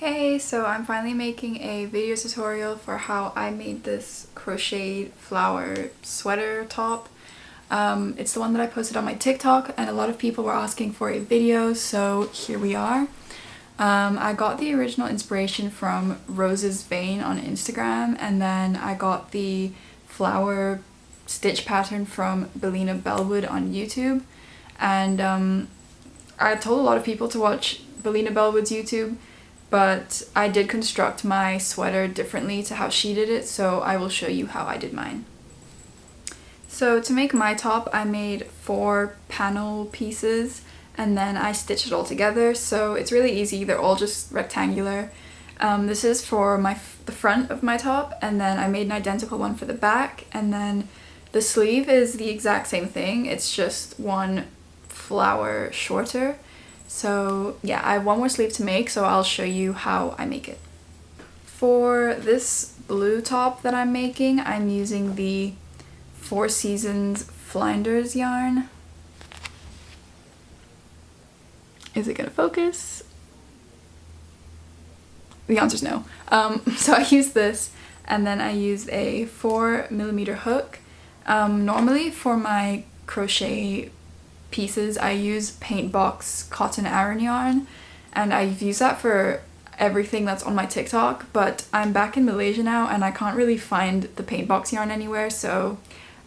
Hey, so I'm finally making a video tutorial for how I made this crocheted flower sweater top. It's the one that I posted on my TikTok and a lot of people were asking for a video, so here we are. I got the original inspiration from Rose's Vein on Instagram, and then I got the flower stitch pattern from Belina Bellwood on YouTube. And I told a lot of people to watch Belina Bellwood's YouTube, but I did construct my sweater differently to how she did it, so I will show you how I did mine. So to make my top, I made 4 panel pieces and then I stitched it all together, so it's really easy. They're all just rectangular. This is for the front of my top, and then I made an identical one for the back, and then the sleeve is the exact same thing. It's just one flower shorter. So yeah, I have one more sleeve to make, so I'll show you how I make it. For this blue top that I'm making, I'm using the 4 Seasons Flinders yarn. Is it gonna focus? The answer's no. So I use this, and then I used a 4mm hook. Normally for my crochet pieces I use paint box cotton Aran yarn, and I've used that for everything that's on my TikTok, but I'm back in Malaysia now and I can't really find the paint box yarn anywhere, so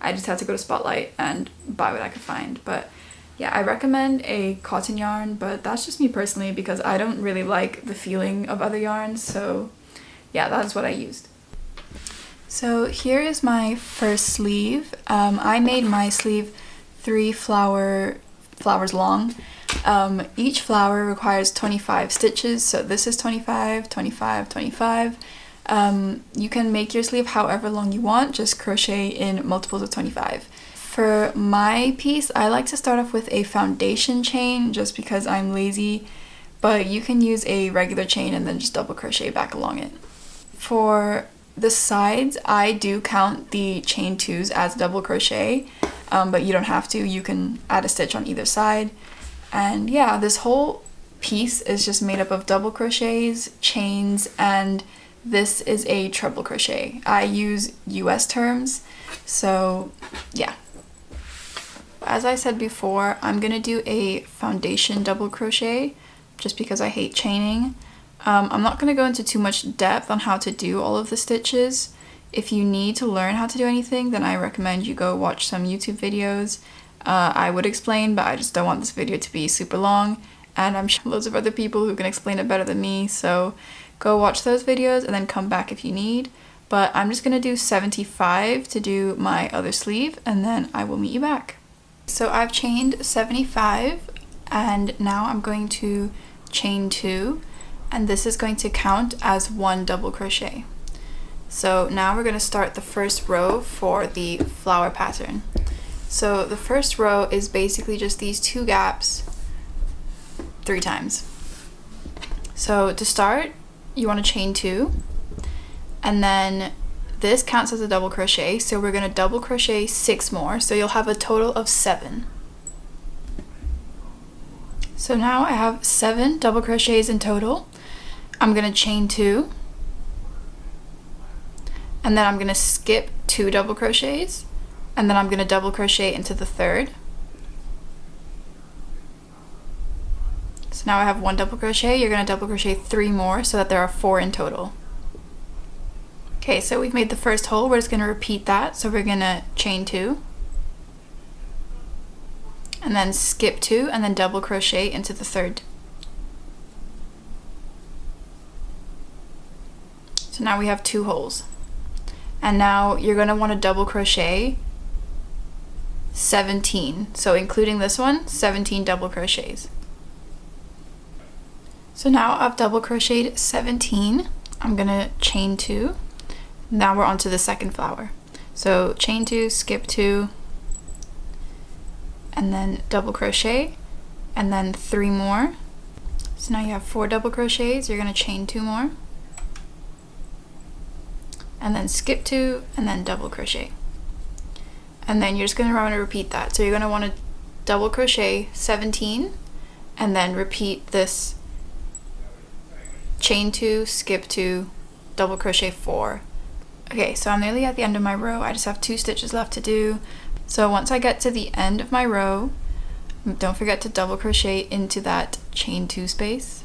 I just had to go to Spotlight and buy what I could find. But yeah, I recommend a cotton yarn, but that's just me personally because I don't really like the feeling of other yarns, so yeah, that's what I used. So here is my first sleeve. I made my sleeve 3 flowers long. Each flower requires 25 stitches, so this is 25, 25, 25. You can make your sleeve however long you want, just crochet in multiples of 25. For my piece, I like to start off with a foundation chain just because I'm lazy, but you can use a regular chain and then just double crochet back along it. For the sides, I do count the chain 2s as double crochet, but you don't have to. You can add a stitch on either side. And yeah, this whole piece is just made up of double crochets, chains, and this is a treble crochet. I use US terms, so yeah. As I said before, I'm gonna do a foundation double crochet just because I hate chaining. I'm not going to go into too much depth on how to do all of the stitches. If you need to learn how to do anything, then I recommend you go watch some YouTube videos. I would explain, but I just don't want this video to be super long, and I'm sure loads of other people who can explain it better than me, so go watch those videos and then come back if you need. But I'm just going to do 75 to do my other sleeve, and then I will meet you back. So I've chained 75, and now I'm going to chain 2. And this is going to count as 1 double crochet. So now we're going to start the first row for the flower pattern. So the first row is basically just these 2 gaps 3 times. So to start, you want to chain 2, and then this counts as a double crochet, so we're going to double crochet 6 more, so you'll have a total of 7. So now I have 7 double crochets in total. I'm going to chain 2, and then I'm going to skip 2 double crochets, and then I'm going to double crochet into the 3rd. So now I have 1 double crochet. You're going to double crochet 3 more so that there are 4 in total. Okay, so we've made the first hole. We're just going to repeat that. So we're going to chain 2, and then skip 2, and then double crochet into the 3rd. So now we have 2 holes. And now you're going to want to double crochet 17. So including this one, 17 double crochets. So now I've double crocheted 17. I'm going to chain 2. Now we're on to the second flower. So chain 2, skip 2, and then double crochet, and then 3 more. So now you have 4 double crochets. You're going to chain 2 more, and then skip 2, and then double crochet. And then you're just going to want to repeat that. So you're going to want to double crochet 17, and then repeat this chain 2, skip 2, double crochet 4. Okay, so I'm nearly at the end of my row. I just have 2 stitches left to do. So once I get to the end of my row, don't forget to double crochet into that chain 2 space.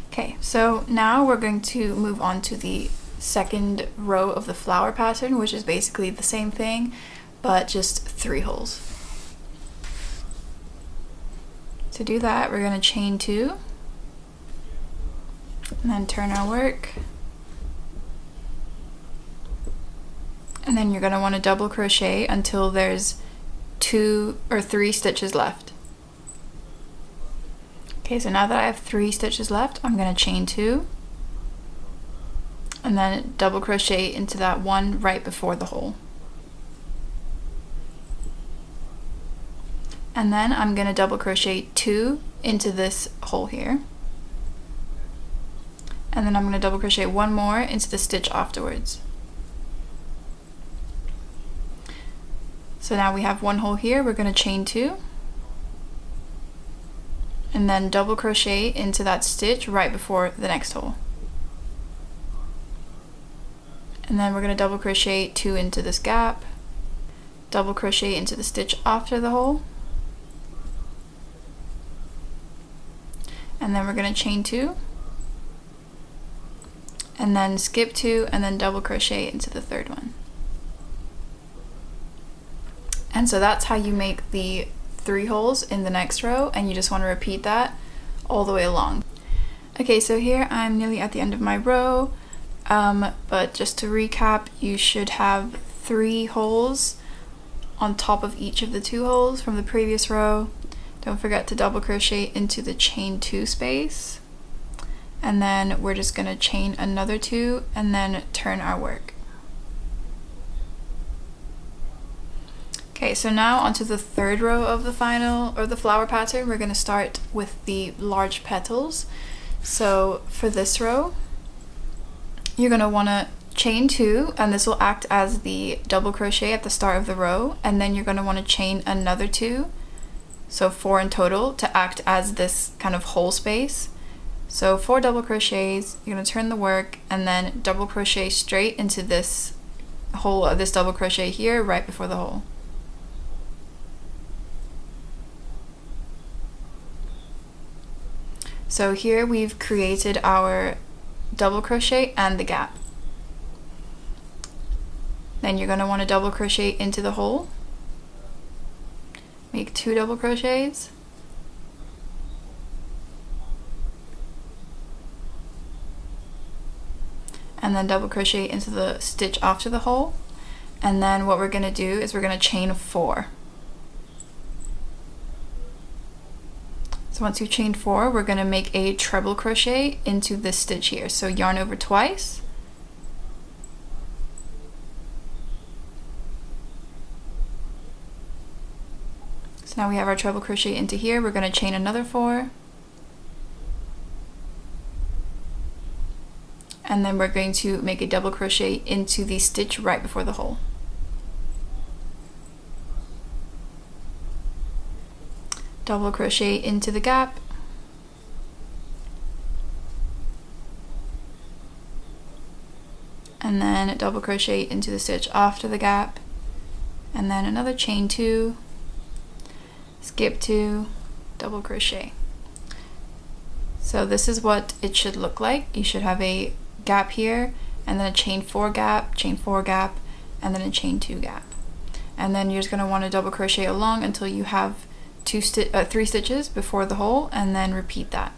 Okay, so now we're going to move on to the second row of the flower pattern, which is basically the same thing, but just 3 holes. To do that, we're going to chain 2, and then turn our work. And then you're going to want to double crochet until there's 2 or 3 stitches left. Okay, so now that I have 3 stitches left, I'm going to chain 2 and then double crochet into that one right before the hole. And then I'm going to double crochet 2 into this hole here. And then I'm going to double crochet 1 more into the stitch afterwards. So now we have 1 hole here, we're going to chain 2 and then double crochet into that stitch right before the next hole. And then we're going to double crochet 2 into this gap, double crochet into the stitch after the hole, and then we're going to chain 2 and then skip 2 and then double crochet into the third one. And so that's how you make the 3 holes in the next row, and you just want to repeat that all the way along. Okay, so here I'm nearly at the end of my row, but just to recap, you should have 3 holes on top of each of the 2 holes from the previous row. Don't forget to double crochet into the chain 2 space, and then we're just going to chain another 2 and then turn our work. Okay, so now onto the third row of the flower pattern. We're going to start with the large petals. So for this row, you're going to want to chain 2, and this will act as the double crochet at the start of the row, and then you're going to want to chain another 2, so 4 in total, to act as this kind of hole space. So 4 double crochets, you're going to turn the work and then double crochet straight into this hole, this double crochet here right before the hole. So here we've created our double crochet and the gap. Then you're going to want to double crochet into the hole, make 2 double crochets, and then double crochet into the stitch after the hole. And then what we're going to do is we're going to chain 4. So once you've chained 4, we're going to make a treble crochet into this stitch here. So yarn over twice, so now we have our treble crochet into here. We're going to chain another 4, and then we're going to make a double crochet into the stitch right before the hole. Double crochet into the gap, and then double crochet into the stitch after the gap, and then another chain 2, skip 2, double crochet. So this is what it should look like. You should have a gap here, and then a chain 4 gap, and then a chain 2 gap. And then you're just going to want to double crochet along until you have 3 stitches before the hole, and then repeat that.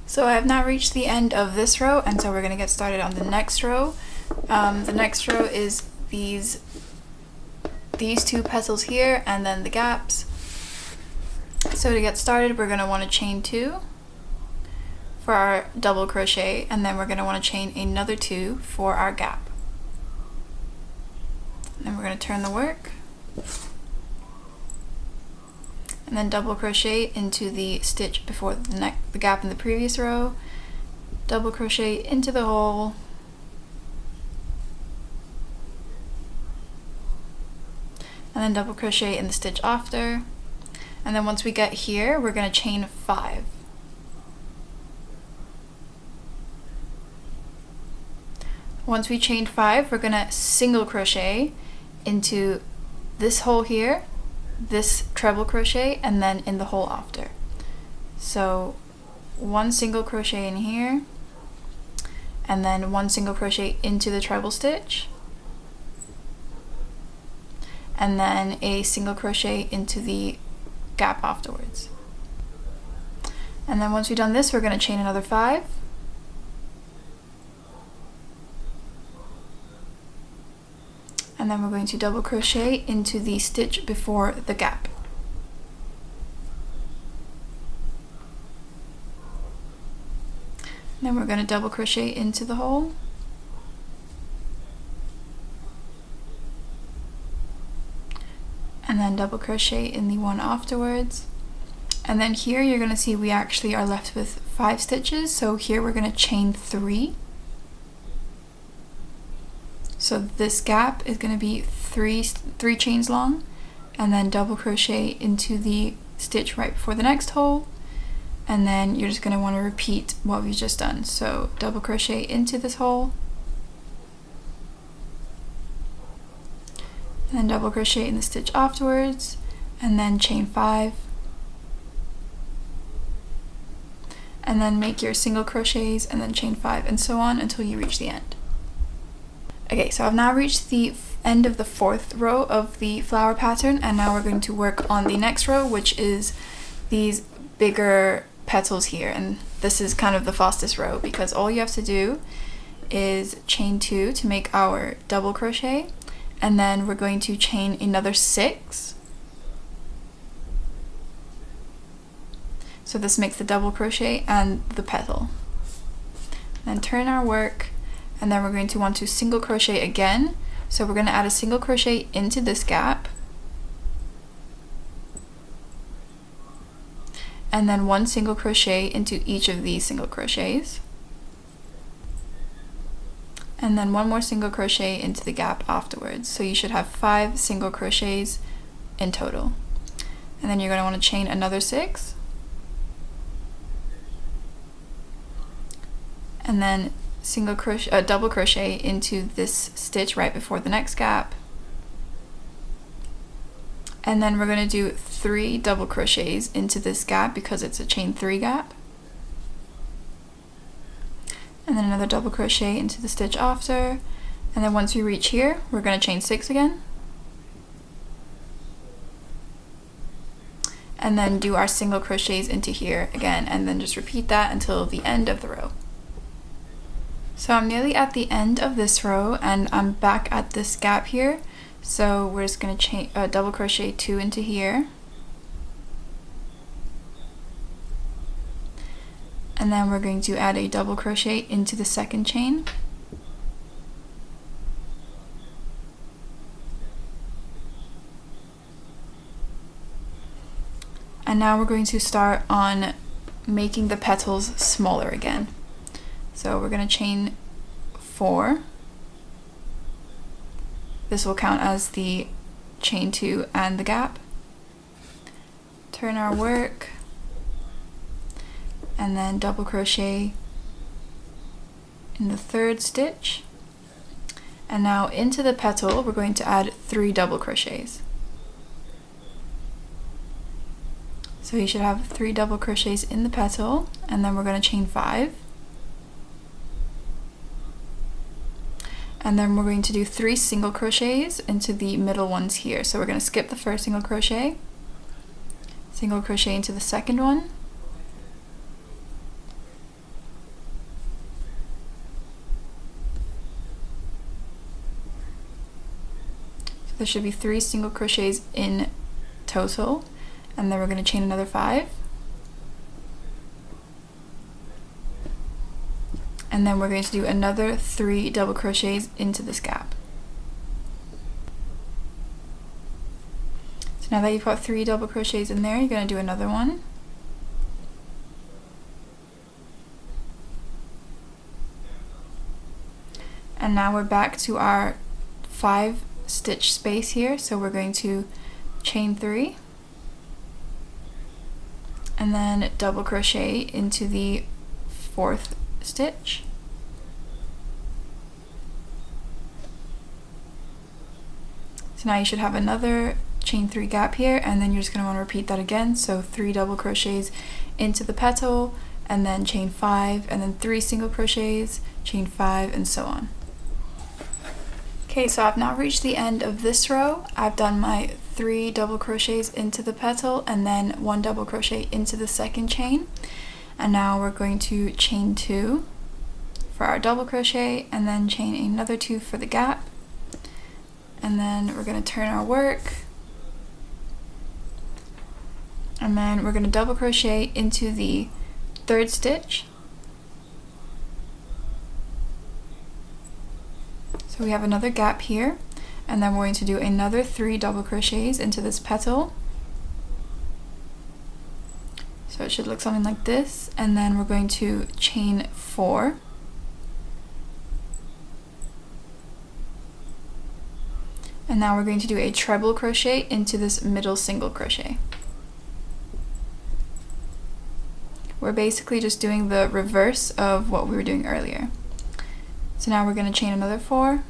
So I have now reached the end of this row, and so we're going to get started on the next row. The next row is these 2 petals here and then the gaps. So to get started, we're going to want to chain 2 for our double crochet, and then we're going to want to chain another 2 for our gap. And then we're going to turn the work, and then double crochet into the stitch before the gap in the previous row, double crochet into the hole, and then double crochet in the stitch after, And then once we get here, we're going to chain 5. Once we chain 5, we're going to single crochet into this hole here, this treble crochet, and then in the hole after. So 1 single crochet in here, and then 1 single crochet into the treble stitch, and then a single crochet into the gap afterwards. And then once we've done this, we're going to chain another 5. And then we're going to double crochet into the stitch before the gap. Then we're going to double crochet into the hole. And then double crochet in the one afterwards. And then here you're going to see we actually are left with 5 stitches. So here we're going to chain 3. So this gap is going to be three chains long, and then double crochet into the stitch right before the next hole, and then you're just going to want to repeat what we've just done. So double crochet into this hole, and then double crochet in the stitch afterwards, and then chain 5, and then make your single crochets and then chain 5, and so on until you reach the end. Okay, so I've now reached the end of the 4th row of the flower pattern, and now we're going to work on the next row, which is these bigger petals here. And this is kind of the fastest row because all you have to do is chain 2 to make our double crochet, and then we're going to chain another 6. So this makes the double crochet and the petal. Then turn our work, and then we're going to want to single crochet again. So we're going to add a single crochet into this gap, and then 1 single crochet into each of these single crochets, and then 1 more single crochet into the gap afterwards. So you should have 5 single crochets in total. And then you're going to want to chain another 6, and then single crochet, double crochet into this stitch right before the next gap, and then we're going to do 3 double crochets into this gap because it's a chain 3 gap, and then another double crochet into the stitch after, and then once we reach here we're going to chain 6 again, and then do our single crochets into here again, and then just repeat that until the end of the row. So I'm nearly at the end of this row, and I'm back at this gap here. So we're just going to double crochet 2 into here, and then we're going to add a double crochet into the second chain, and now we're going to start on making the petals smaller again. So we're going to chain 4. This will count as the chain 2 and the gap. Turn our work, and then double crochet in the 3rd stitch. And now into the petal we're going to add 3 double crochets. So you should have 3 double crochets in the petal, and then we're going to chain 5. And then we're going to do 3 single crochets into the middle ones here. So we're going to skip the first single crochet into the second one, so there should be 3 single crochets in total, and then we're going to chain another 5. And then we're going to do another 3 double crochets into this gap. So now that you've got 3 double crochets in there, you're going to do another one. And now we're back to our 5 stitch space here, so we're going to chain 3. and then double crochet into the 4th stitch. So now you should have another chain 3 gap here, and then you're just going to want to repeat that again. So 3 double crochets into the petal, and then chain 5, and then 3 single crochets, chain 5, and so on. Okay, so I've now reached the end of this row. I've done my 3 double crochets into the petal and then 1 double crochet into the 2nd chain. And now we're going to chain 2 for our double crochet, and then chain another 2 for the gap. And then we're going to turn our work, and then we're going to double crochet into the 3rd stitch. So we have another gap here, and then we're going to do another 3 double crochets into this petal. So it should look something like this, and then we're going to chain 4. And now we're going to do a treble crochet into this middle single crochet. We're basically just doing the reverse of what we were doing earlier. So now we're going to chain another 4,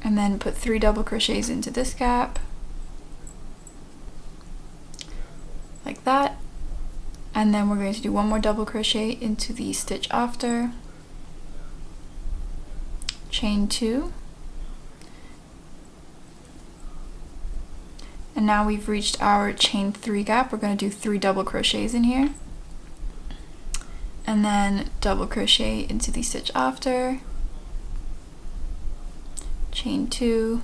and then put 3 double crochets into this gap, like that. And then we're going to do 1 more double crochet into the stitch after, chain 2, and now we've reached our chain 3 gap. We're going to do 3 double crochets in here, and then double crochet into the stitch after, chain 2,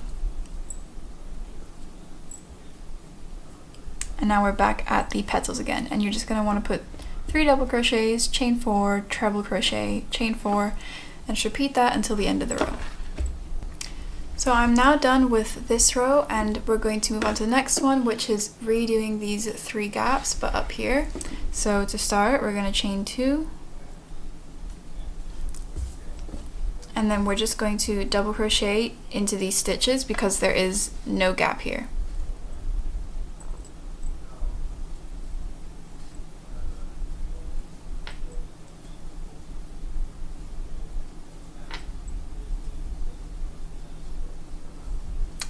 and now we're back at the petals again, and you're just going to want to put 3 double crochets, chain 4, treble crochet, chain 4, and just repeat that until the end of the row. So I'm now done with this row, and we're going to move on to the next one, which is redoing these 3 gaps but up here. So to start, we're going to chain 2, and then we're just going to double crochet into these stitches because there is no gap here.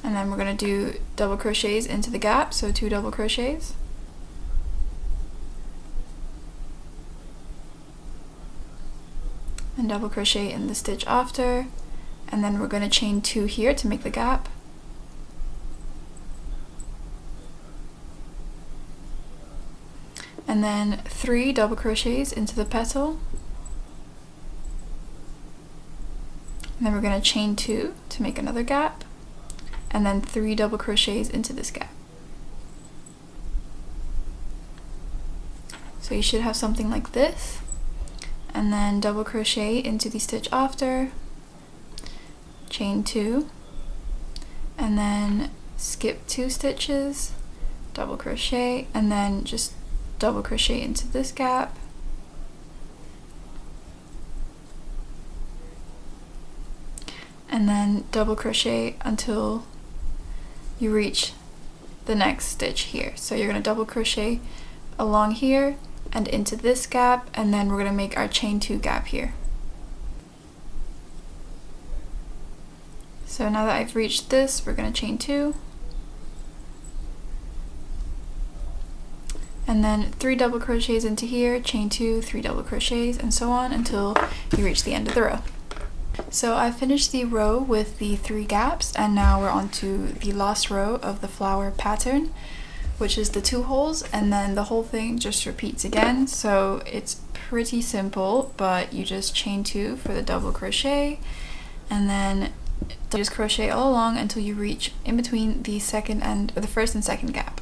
And then we're going to do double crochets into the gap, so 2 double crochets. And double crochet in the stitch after, and then we're going to chain 2 here to make the gap. And then 3 double crochets into the petal. And then we're going to chain 2 to make another gap, and then 3 double crochets into this gap. So you should have something like this, and then double crochet into the stitch after, chain 2, and then skip 2 stitches, double crochet, and then just double crochet into this gap, and then double crochet until you reach the next stitch here. So you're going to double crochet along here and into this gap, and then we're going to make our chain 2 gap here. So now that I've reached this, we're going to chain 2, and then 3 double crochets into here, chain 2, 3 double crochets, and so on until you reach the end of the row. So I finished the row with the 3 gaps, and now we're on to the last row of the flower pattern, which is the 2 holes, and then the whole thing just repeats again. So it's pretty simple, but you just chain 2 for the double crochet, and then you just crochet all along until you reach in between the first and second gap.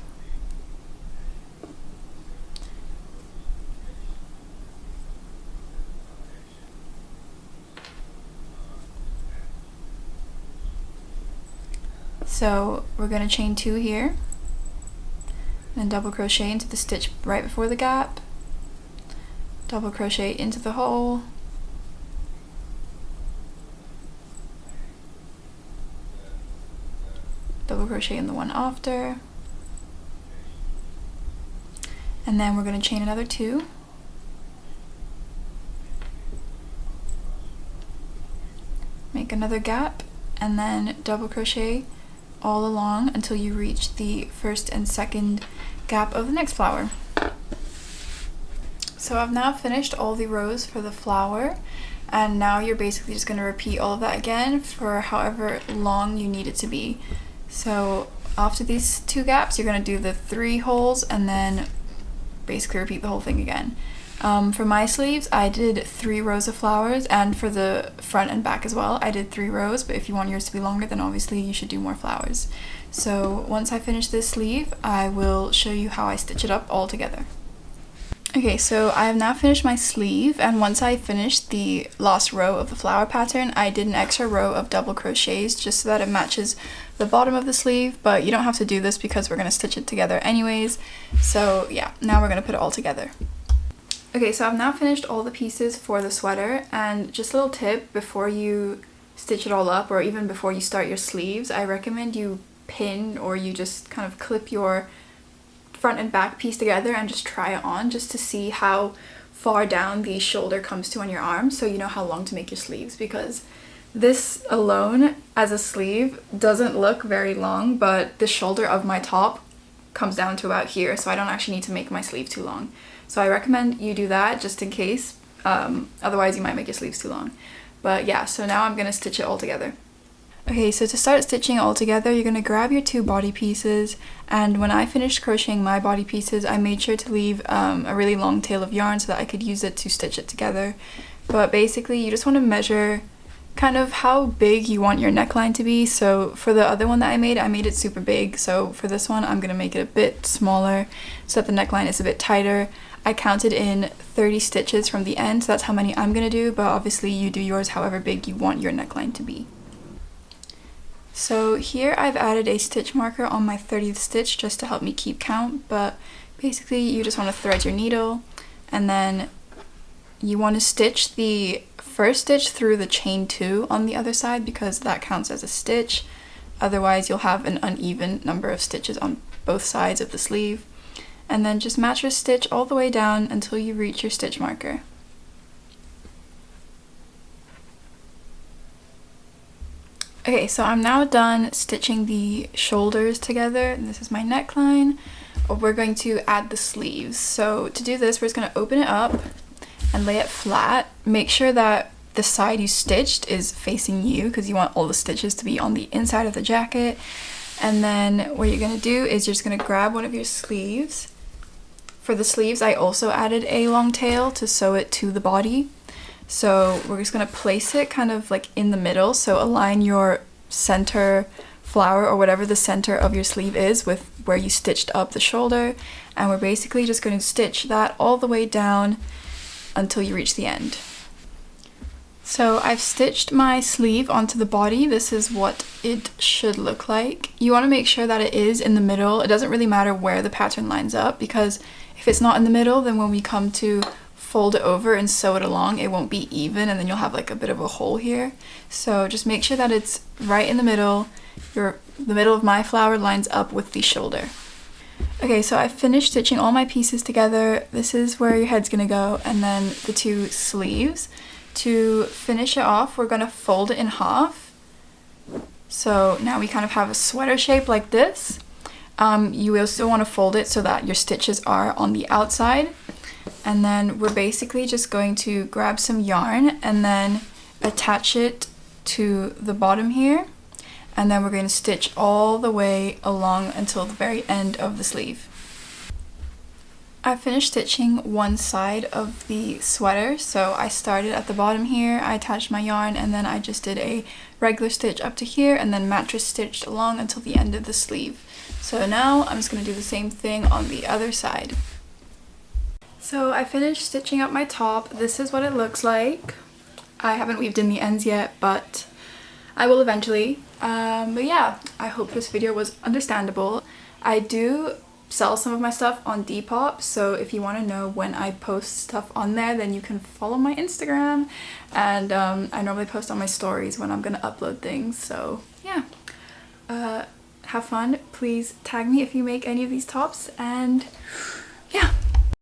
So we're going to chain 2 here, and double crochet into the stitch right before the gap, double crochet into the hole, double crochet in the one after, And then we're going to chain another 2. Make another gap and then double crochet all along until you reach the first and second gap of the next flower. So I've now finished all the rows for the flower, and now you're basically just going to repeat all of that again for however long you need it to be. So after these 2 gaps, you're going to do the 3 holes and then basically repeat the whole thing again. For my sleeves, I did 3 rows of flowers, and for the front and back as well, I did 3 rows, but if you want yours to be longer, then obviously you should do more flowers. So once I finish this sleeve, I will show you how I stitch it up all together. Okay, so I have now finished my sleeve, and once I finished the last row of the flower pattern, I did an extra row of double crochets just so that it matches the bottom of the sleeve, but you don't have to do this because we're going to stitch it together anyways. So yeah, now we're going to put it all together. Okay, so I've now finished all the pieces for the sweater, and just a little tip before you stitch it all up, or even before you start your sleeves, I recommend you pin or you just kind of clip your front and back piece together and just try it on just to see how far down the shoulder comes to on your arm, so you know how long to make your sleeves, because this alone as a sleeve doesn't look very long, but the shoulder of my top comes down to about here, so I don't actually need to make my sleeve too long. So I recommend you do that just in case, otherwise you might make your sleeves too long. But yeah, so now I'm going to stitch it all together. Okay, so to start stitching it all together, you're going to grab your 2 body pieces, and when I finished crocheting my body pieces, I made sure to leave a really long tail of yarn so that I could use it to stitch it together. But basically you just want to measure kind of how big you want your neckline to be. So for the other one that I made it super big, so for this one I'm going to make it a bit smaller so that the neckline is a bit tighter. I counted in 30 stitches from the end, so that's how many I'm going to do, but obviously you do yours however big you want your neckline to be. So here I've added a stitch marker on my 30th stitch just to help me keep count, but basically you just want to thread your needle, and then you want to stitch the first stitch through the chain 2 on the other side because that counts as a stitch. Otherwise you'll have an uneven number of stitches on both sides of the sleeve. And then just match your stitch all the way down until you reach your stitch marker. Okay, so I'm now done stitching the shoulders together. This is my neckline. We're going to add the sleeves. So to do this, we're just going to open it up and lay it flat. Make sure that the side you stitched is facing you because you want all the stitches to be on the inside of the jacket. And then what you're going to do is you're just going to grab one of your sleeves. For the sleeves, I also added a long tail to sew it to the body. So we're just going to place it kind of like in the middle. So align your center flower or whatever the center of your sleeve is with where you stitched up the shoulder. And we're basically just going to stitch that all the way down until you reach the end. So I've stitched my sleeve onto the body. This is what it should look like. You want to make sure that it is in the middle. It doesn't really matter where the pattern lines up, because if it's not in the middle, then when we come to fold it over and sew it along, it won't be even, and then you'll have like a bit of a hole here. So just make sure that it's right in the middle. The middle of my flower lines up with the shoulder. Okay, so I finished stitching all my pieces together. This is where your head's gonna go, and then the 2 sleeves. To finish it off, we're gonna fold it in half. So now we kind of have a sweater shape like this. You also want to fold it so that your stitches are on the outside. And then we're basically just going to grab some yarn and then attach it to the bottom here. And then we're going to stitch all the way along until the very end of the sleeve. I finished stitching one side of the sweater, so I started at the bottom here, I attached my yarn, and then I just did a regular stitch up to here and then mattress stitched along until the end of the sleeve. So now I'm just going to do the same thing on the other side. So I finished stitching up my top. This is what it looks like. I haven't weaved in the ends yet, but I will eventually. But yeah, I hope this video was understandable. I do sell some of my stuff on Depop, so if you want to know when I post stuff on there, then you can follow my Instagram, and I normally post on my stories when I'm gonna upload things. So yeah, have fun. Please tag me if you make any of these tops, and yeah,